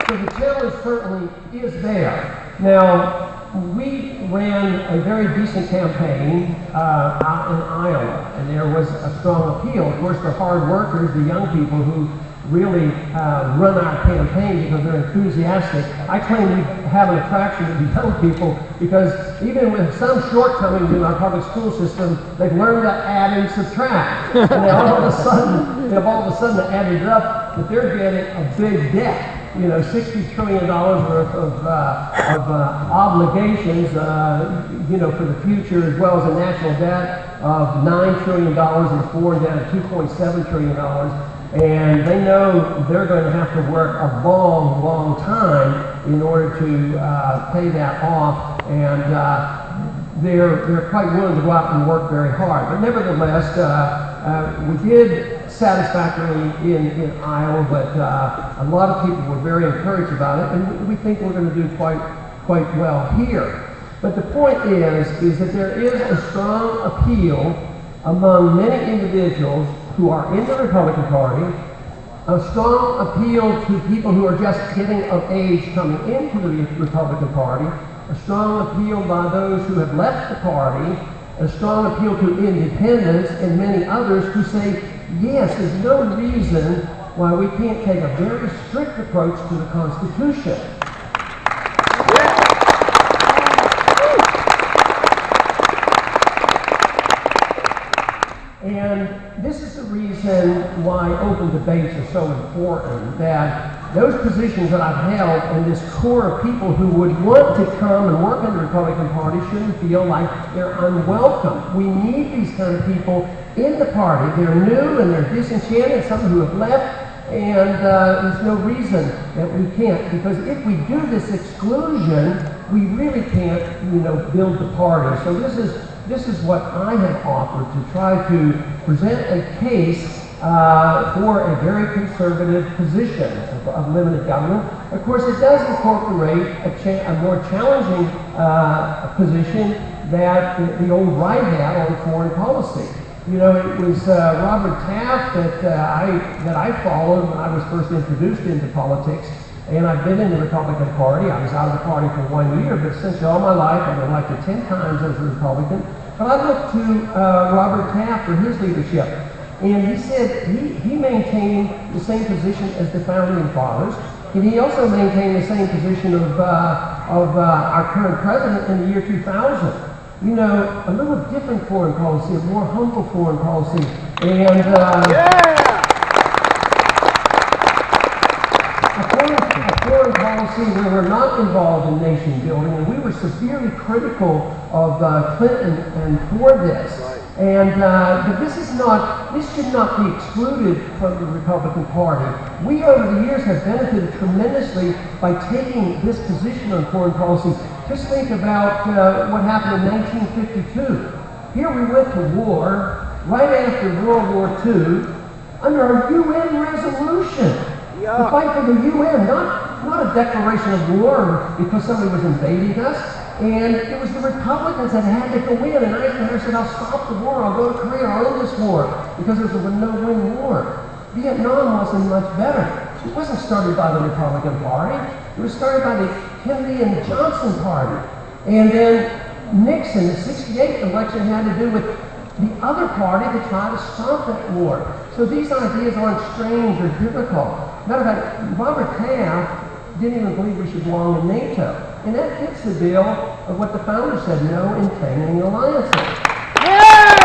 So the challenge certainly is there. Now, we ran a very decent campaign out in Iowa, and there was a strong appeal. Of course, the hard workers, the young people who really run our campaign because they're enthusiastic. I claim we have an attraction to the young people because even with some shortcomings in our public school system, they've learned to add and subtract. And they've all of a sudden added it up that they're getting a big debt. You know, $60 trillion worth of obligations, you know, for the future, as well as a national debt of $9 trillion and foreign debt of $2.7 trillion. And they know they're going to have to work a long, long time in order to pay that off. And they're quite willing to go out and work very hard. But nevertheless, we did satisfactorily in Iowa, but a lot of people were very encouraged about it, and we think we're going to do quite well here. But the point is that there is a strong appeal among many individuals who are in the Republican Party, a strong appeal to people who are just getting of age coming into the Republican Party, a strong appeal by those who have left the party, a strong appeal to independents and many others who say, yes, there's no reason why we can't take a very strict approach to the Constitution. And this is the reason why open debates are so important, that those positions that I've held and this core of people who would want to come and work in the Republican Party shouldn't feel like they're unwelcome. We need these kind of people in the party. They're new and they're disenchanted, some who have left, and there's no reason that we can't, because if we do this exclusion, we really can't, you know, build the party. So this is what I have offered, to try to present a case for a very conservative position of limited government. Of course, it does incorporate a more challenging position that the old right had on foreign policy. You know, it was Robert Taft that I followed when I was first introduced into politics. And I've been in the Republican Party. I was out of the party for 1 year, but essentially all my life I've been elected 10 times as a Republican. But I looked to Robert Taft for his leadership. And he said he maintained the same position as the founding fathers. And he also maintained the same position of our current president in the year 2000. You know, a little different foreign policy, a more humble foreign policy. And a foreign policy where we're not involved in nation building, and we were severely critical of Clinton and for this. And but this should not be excluded from the Republican Party. We over the years have benefited tremendously by taking this position on foreign policy. Just think about what happened in 1952. Here we went to war right after World War II under a UN resolution. The fight for the UN, not a declaration of war because somebody was invading us. And it was the Republicans that had to go in, and Eisenhower said, I'll stop the war, I'll go to Korea, I'll end this war, because it was a no-win war. Vietnam wasn't much better. It wasn't started by the Republican Party. It was started by the Kennedy and Johnson Party. And then Nixon, the '68 election, had to do with the other party to try to stop that war. So these ideas aren't strange or difficult. Matter of fact, Robert Taft didn't even believe we should belong in NATO. And that fits the bill of what the founders said, no entangling alliances.